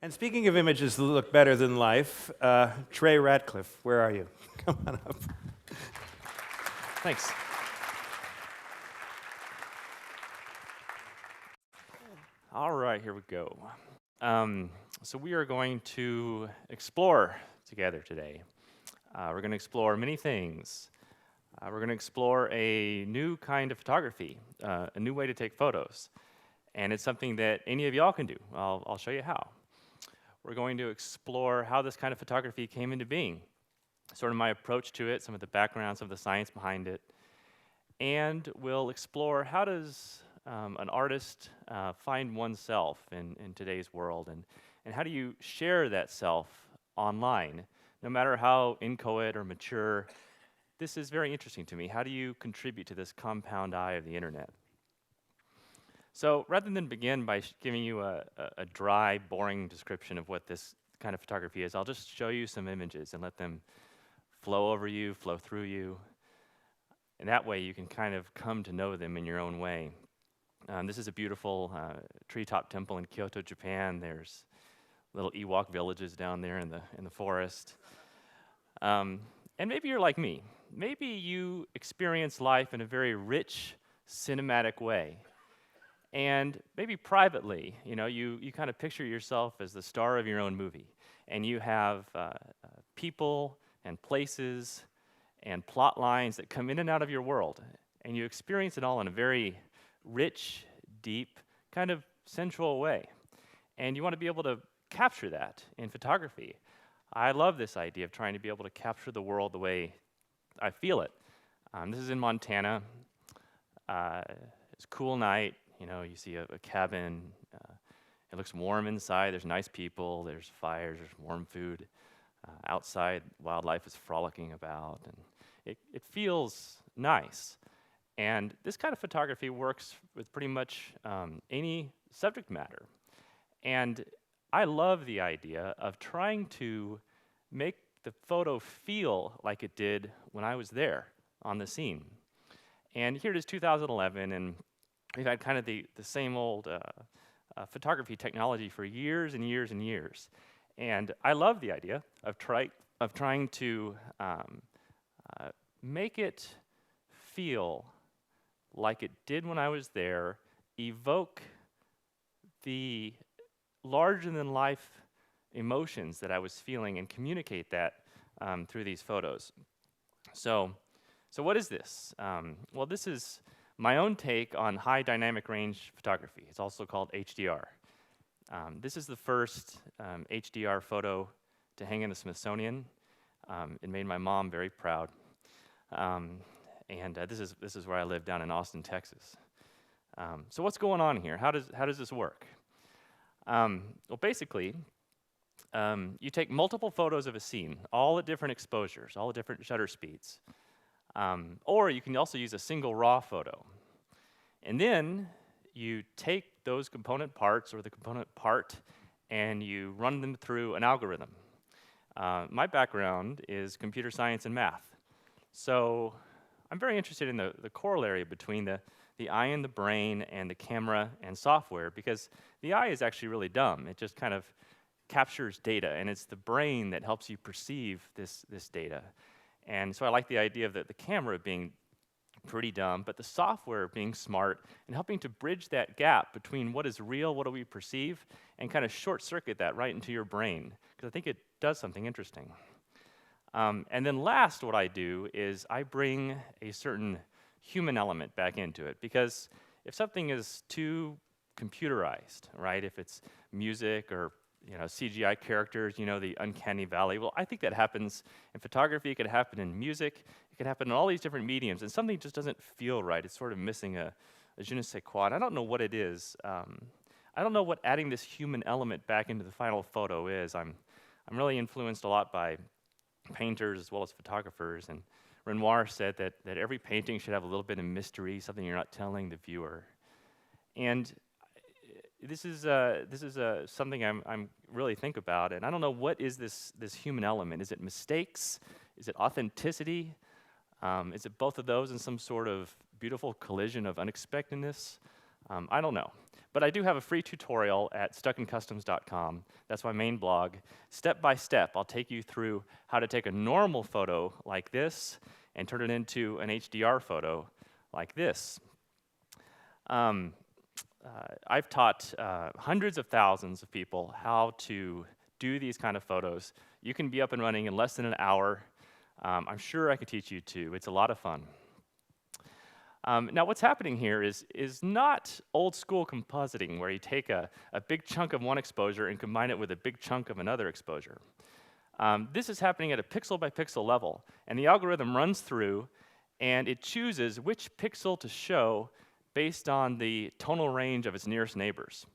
And speaking of images that look better than life, Trey Ratcliff, where are you? Come on up. Thanks. All right, here we go. So we are going to explore together today. We're going to explore many things. We're going to explore a new kind of photography, a new way to take photos. And it's something that any of y'all can do. I'll show you how. We're going to explore how this kind of photography came into being, sort of my approach to it, some of the background, some of the science behind it. And we'll explore how does an artist find oneself in today's world, and how do you share that self online, no matter how inchoate or mature. This is very interesting to me. How do you contribute to this compound eye of the internet? So rather than begin by giving you a dry, boring description of what this kind of photography is, I'll just show you some images and let them flow over you, flow through you. And that way you can kind of come to know them in your own way. This is a beautiful treetop temple in Kyoto, Japan. There's little Ewok villages down there in the forest. And maybe you're like me. Maybe you experience life in a very rich, cinematic way. And maybe privately, you kind of picture yourself as the star of your own movie. And you have people and places and plot lines that come in and out of your world. And you experience it all in a very rich, deep, kind of sensual way. And you want to be able to capture that in photography. I love this idea of trying to be able to capture the world the way I feel it. This is in Montana. It's a cool night. You see a cabin. It looks warm inside. There's nice people. There's fires. There's warm food. Outside, wildlife is frolicking about. And it feels nice. And this kind of photography works with pretty much any subject matter. And I love the idea of trying to make the photo feel like it did when I was there on the scene. And here it is 2011, and we've had kind of the same old photography technology for years and years and years. And I love the idea of trying to make it feel like it did when I was there, evoke the larger-than-life emotions that I was feeling, and communicate that through these photos. So what is this? Well, this is my own take on high dynamic range photography. It's also called HDR. This is the first HDR photo to hang in the Smithsonian. It made my mom very proud. And this is where I live, down in Austin, Texas. So what's going on here? How does this work? Well, basically, you take multiple photos of a scene, all at different exposures, all at different shutter speeds. Or you can also use a single raw photo. And then you take those component parts or the component part and you run them through an algorithm. My background is computer science and math. So I'm very interested in the corollary between the eye and the brain and the camera and software, because the eye is actually really dumb. It just kind of captures data, and it's the brain that helps you perceive this data. And so I like the idea of the camera being pretty dumb, but the software being smart and helping to bridge that gap between what is real, what do we perceive, and kind of short-circuit that right into your brain, because I think it does something interesting. And then last, what I do is I bring a certain human element back into it, because if something is too computerized, right, if it's music or CGI characters, the uncanny valley. Well, I think that happens in photography. It could happen in music. It could happen in all these different mediums, and something just doesn't feel right. It's sort of missing a je ne sais quoi. I don't know what it is. I don't know what adding this human element back into the final photo is. I'm really influenced a lot by painters as well as photographers, and Renoir said that every painting should have a little bit of mystery, something you're not telling the viewer. And this is something I'm really think about, and I don't know, what is this human element? Is it mistakes? Is it authenticity? Is it both of those in some sort of beautiful collision of unexpectedness? I don't know. But I do have a free tutorial at stuckincustoms.com. That's my main blog. Step by step, I'll take you through how to take a normal photo like this and turn it into an HDR photo like this. I've taught hundreds of thousands of people how to do these kind of photos. You can be up and running in less than an hour. I'm sure I could teach you too. It's a lot of fun. Now what's happening here is not old school compositing where you take a big chunk of one exposure and combine it with a big chunk of another exposure. This is happening at a pixel by pixel level, and the algorithm runs through and it chooses which pixel to show based on the tonal range of its nearest neighbors,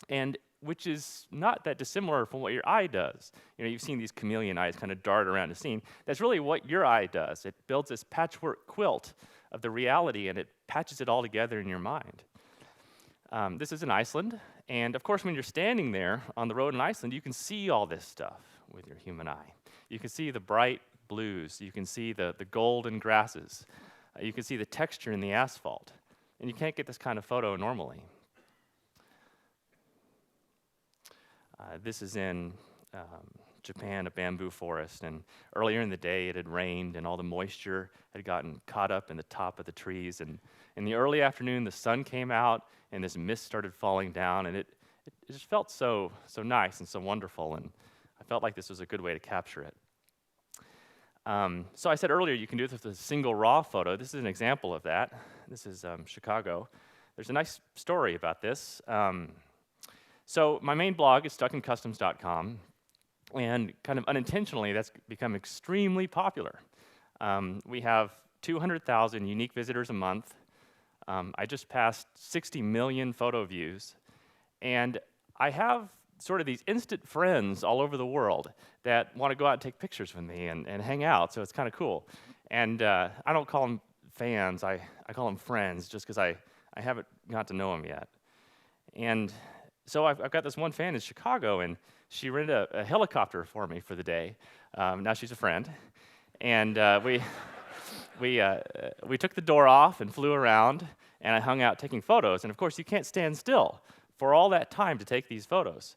and which is not that dissimilar from what your eye does. You know, you've seen these chameleon eyes kind of dart around a scene. That's really what your eye does. It builds this patchwork quilt of the reality, and it patches it all together in your mind. This is in Iceland, and of course when you're standing there on the road in Iceland, you can see all this stuff with your human eye. You can see the bright blues, you can see the golden grasses, you can see the texture in the asphalt, and you can't get this kind of photo normally. This is in Japan, a bamboo forest, and earlier in the day it had rained and all the moisture had gotten caught up in the top of the trees, and in the early afternoon the sun came out and this mist started falling down, and it just felt so nice and so wonderful, and I felt like this was a good way to capture it. So I said earlier you can do this with a single raw photo. This is an example of that. This is Chicago. There's a nice story about this. So my main blog is stuckincustoms.com, and kind of unintentionally that's become extremely popular. We have 200,000 unique visitors a month. I just passed 60 million photo views, and I have sort of these instant friends all over the world that want to go out and take pictures with me and hang out, so it's kind of cool. And I don't call them fans, I call them friends, just because I haven't got to know them yet. And so I've got this one fan in Chicago, and she rented a helicopter for me for the day. Now she's a friend. And we took the door off and flew around, and I hung out taking photos. And of course, you can't stand still for all that time to take these photos.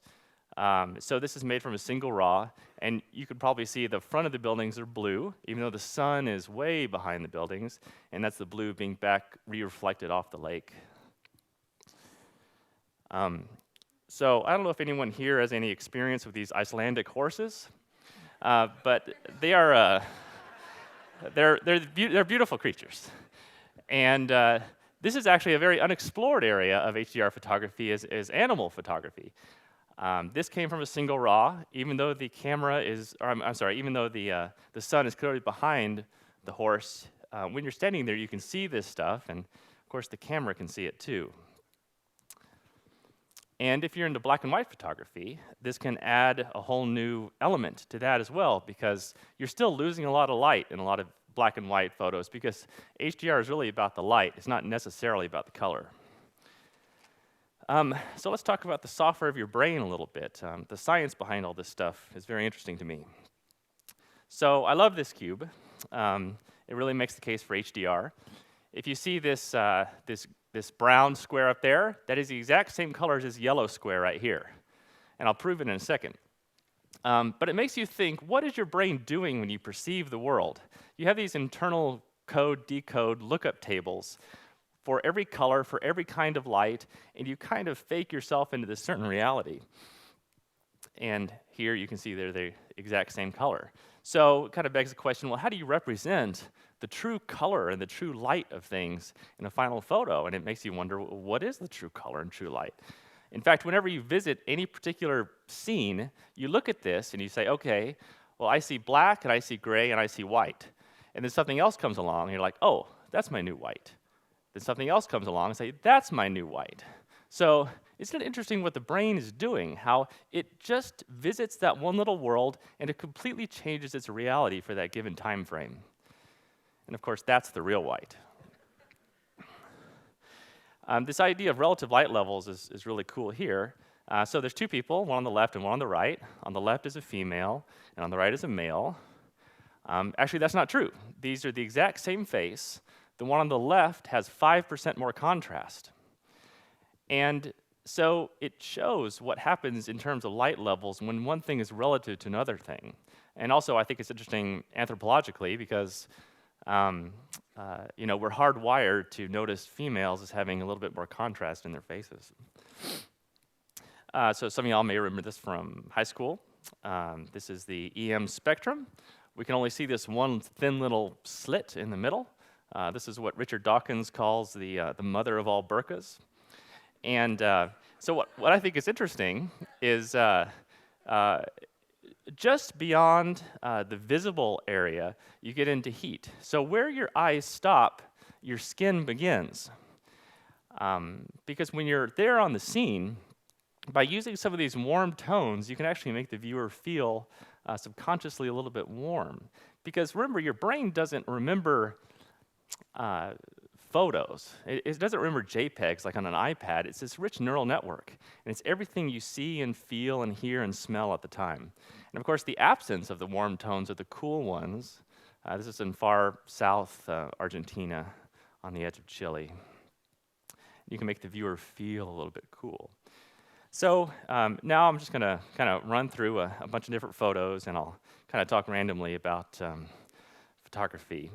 So this is made from a single RAW, and you could probably see the front of the buildings are blue, even though the sun is way behind the buildings, and that's the blue being back re-reflected off the lake. So I don't know if anyone here has any experience with these Icelandic horses, but they are they're beautiful creatures, and this is actually a very unexplored area of HDR photography is animal photography. This came from a single RAW, even though the camera is, or I'm sorry, even though the sun is clearly behind the horse. When you're standing there, you can see this stuff, and of course the camera can see it too. And if you're into black and white photography, this can add a whole new element to that as well, because you're still losing a lot of light in a lot of black and white photos, because HDR is really about the light. It's not necessarily about the color. So let's talk about the software of your brain a little bit. The science behind all this stuff is very interesting to me. So I love this cube. It really makes the case for HDR. If you see this brown square up there, that is the exact same color as this yellow square right here. And I'll prove it in a second. But it makes you think, what is your brain doing when you perceive the world? You have these internal code, decode, lookup tables for every color, for every kind of light, and you kind of fake yourself into this certain reality. And here you can see they're the exact same color. So it kind of begs the question, well, how do you represent the true color and the true light of things in a final photo? And it makes you wonder, what is the true color and true light? In fact, whenever you visit any particular scene, you look at this and you say, okay, well, I see black and I see gray and I see white. And then something else comes along and you're like, oh, that's my new white. Then something else comes along and say, that's my new white. So isn't it interesting what the brain is doing, how it just visits that one little world and it completely changes its reality for that given time frame. And of course, that's the real white. This idea of relative light levels is really cool here. So there's two people, one on the left and one on the right. On the left is a female, and on the right is a male. Actually, that's not true. These are the exact same face. The one on the left has 5% more contrast. And So it shows what happens in terms of light levels when one thing is relative to another thing. And also, I think it's interesting anthropologically because we're hardwired to notice females as having a little bit more contrast in their faces. So some of y'all may remember this from high school. This is the EM spectrum. We can only see this one thin little slit in the middle. This is what Richard Dawkins calls the mother of all burqas. And so what I think is interesting is just beyond the visible area, you get into heat. So where your eyes stop, your skin begins. Because when you're there on the scene, by using some of these warm tones, you can actually make the viewer feel subconsciously a little bit warm. Because remember, your brain doesn't remember photos. It doesn't remember JPEGs like on an iPad. It's this rich neural network, and it's everything you see and feel and hear and smell at the time. And of course, the absence of the warm tones are the cool ones. This is in far south Argentina on the edge of Chile. You can make the viewer feel a little bit cool. So now I'm just going to kind of run through a bunch of different photos, and I'll kind of talk randomly about photography.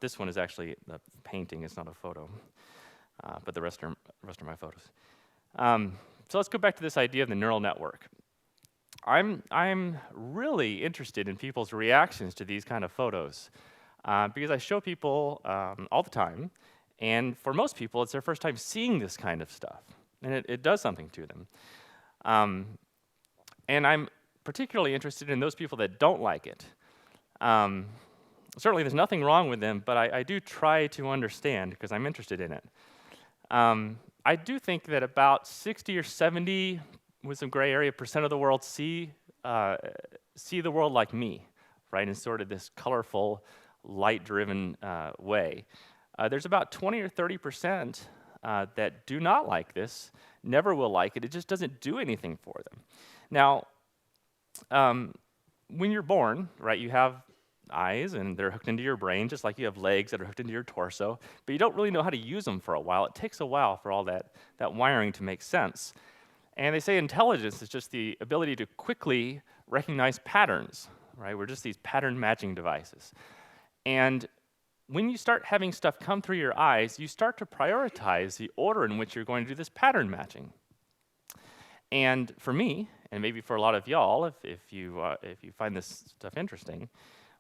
This one is actually a painting, it's not a photo, but the rest are my photos. So let's go back to this idea of the neural network. I'm really interested in people's reactions to these kind of photos because I show people all the time, and for most people, it's their first time seeing this kind of stuff, and it does something to them. And I'm particularly interested in those people that don't like it. Certainly, there's nothing wrong with them, but I do try to understand because I'm interested in it. I do think that about 60 or 70, with some gray area, % of the world see the world like me, right, in sort of this colorful, light-driven way. There's about 20 or 30% that do not like this, never will like it. It just doesn't do anything for them. Now, when you're born, right, you have eyes, and they're hooked into your brain, just like you have legs that are hooked into your torso, but you don't really know how to use them for a while. It takes a while for all that wiring to make sense. And they say intelligence is just the ability to quickly recognize patterns, right? We're just these pattern matching devices. And when you start having stuff come through your eyes, you start to prioritize the order in which you're going to do this pattern matching. And for me, and maybe for a lot of y'all, if you find this stuff interesting,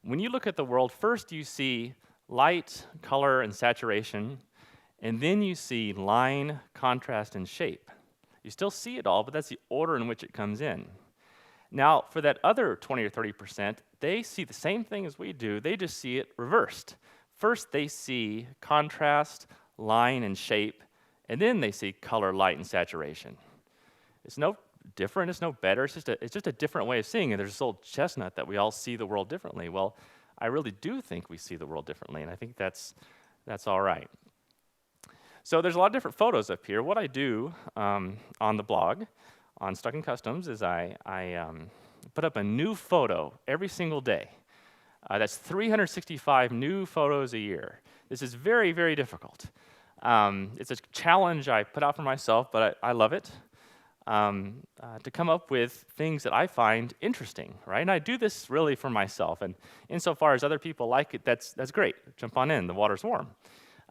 when you look at the world, first you see light, color, and saturation, and then you see line, contrast, and shape. You still see it all, but that's the order in which it comes in. Now, for that other 20 or 30%, they see the same thing as we do, they just see it reversed. First, they see contrast, line, and shape, and then they see color, light, and saturation. It's no different, it's no better, it's just a different way of seeing it. There's this old chestnut that we all see the world differently. Well, I really do think we see the world differently, and I think that's all right. So there's a lot of different photos up here. What I do on the blog, on Stuck in Customs, is I put up a new photo every single day. That's 365 new photos a year. This is very, very difficult. It's a challenge I put out for myself, but I love it. To come up with things that I find interesting, right? And I do this really for myself, and insofar as other people like it, that's great. Jump on in, the water's warm.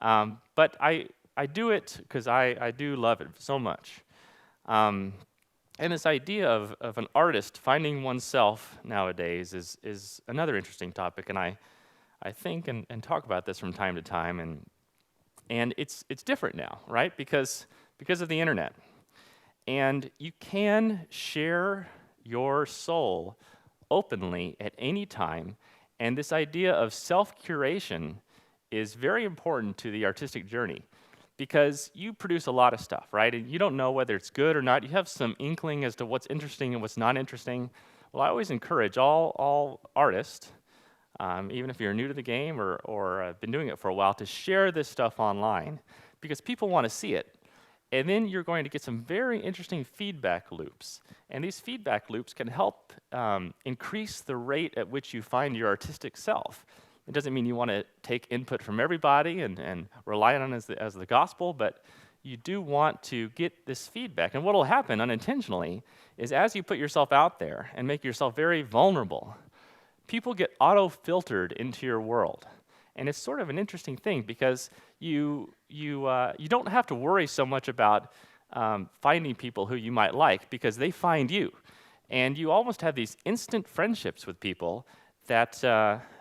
But I do it because I do love it so much. And this idea of an artist finding oneself nowadays is another interesting topic, and I think and talk about this from time to time, and it's different now, right? Because of the internet. And you can share your soul openly at any time, and this idea of self-curation is very important to the artistic journey because you produce a lot of stuff, right? And you don't know whether it's good or not. You have some inkling as to what's interesting and what's not interesting. Well, I always encourage all artists, even if you're new to the game or have been doing it for a while, to share this stuff online because people want to see it. And then you're going to get some very interesting feedback loops. And these feedback loops can help increase the rate at which you find your artistic self. It doesn't mean you want to take input from everybody and rely on it as the gospel, but you do want to get this feedback. And what will happen unintentionally is as you put yourself out there and make yourself very vulnerable, people get auto-filtered into your world. And it's sort of an interesting thing because you don't have to worry so much about finding people who you might like because they find you. And you almost have these instant friendships with people that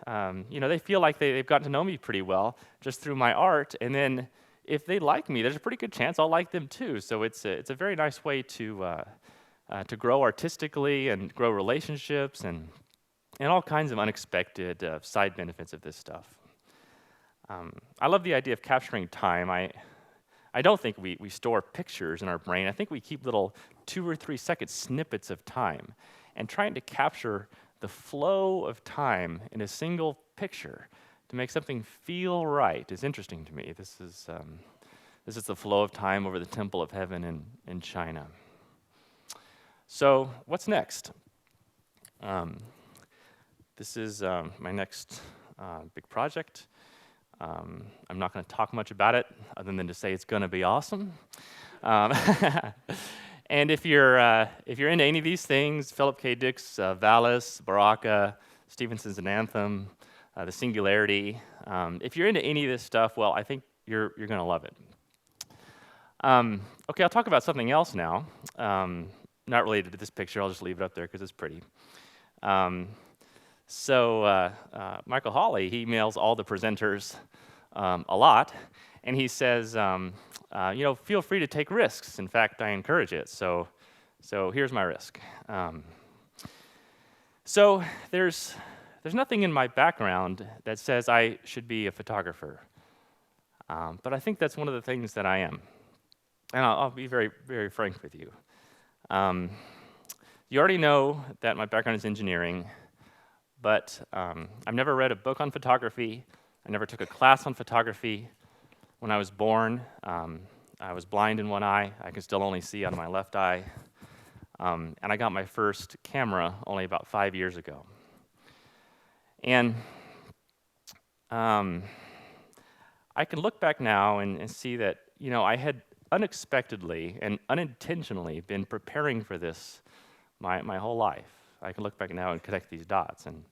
they feel like they've gotten to know me pretty well just through my art. And then if they like me, there's a pretty good chance I'll like them too. So it's a very nice way to grow artistically and grow relationships and all kinds of unexpected side benefits of this stuff. I love the idea of capturing time. I don't think we store pictures in our brain. I think we keep little 2 or 3 second snippets of time. And trying to capture the flow of time in a single picture to make something feel right is interesting to me. This is the flow of time over the Temple of Heaven in China. So what's next? This is my next big project. I'm not going to talk much about it other than to say it's going to be awesome. And if you're into any of these things, Philip K. Dick's Valis, Baraka, Stevenson's An Anthem, the Singularity, if you're into any of this stuff, well, I think you're going to love it. Okay, I'll talk about something else now. Not related to this picture. I'll just leave it up there because it's pretty. So Michael Hawley, he emails all the presenters a lot, and he says, feel free to take risks. In fact, I encourage it. So here's my risk. So there's nothing in my background that says I should be a photographer, but I think that's one of the things that I am. And I'll be very, very frank with you. You already know that my background is engineering. But I've never read a book on photography. I never took a class on photography. When I was born, I was blind in one eye. I can still only see out of my left eye. And I got my first camera only about 5 years ago. And I can look back now and see that, I had unexpectedly and unintentionally been preparing for this my whole life. I can look back now and connect these dots. And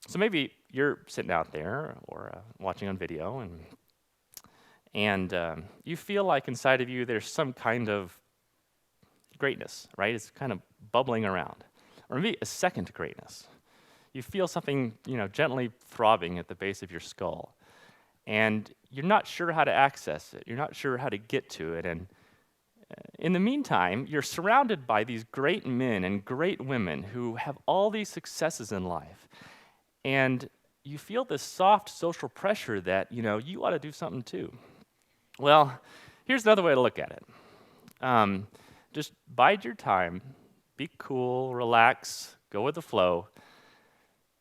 so maybe you're sitting out there or watching on video, and you feel like inside of you there's some kind of greatness, right? It's kind of bubbling around, or maybe a second greatness. You feel something, gently throbbing at the base of your skull, and you're not sure how to access it. You're not sure how to get to it, and in the meantime, you're surrounded by these great men and great women who have all these successes in life. And you feel this soft social pressure that, you ought to do something too. Well, here's another way to look at it. Just bide your time, be cool, relax, go with the flow,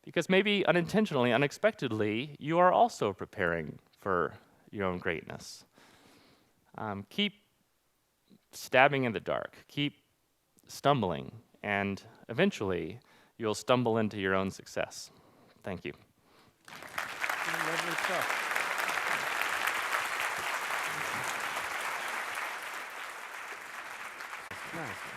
because maybe unintentionally, unexpectedly, you are also preparing for your own greatness. Keep stabbing in the dark, keep stumbling, and eventually you'll stumble into your own success. Thank you. Lovely stuff. Nice.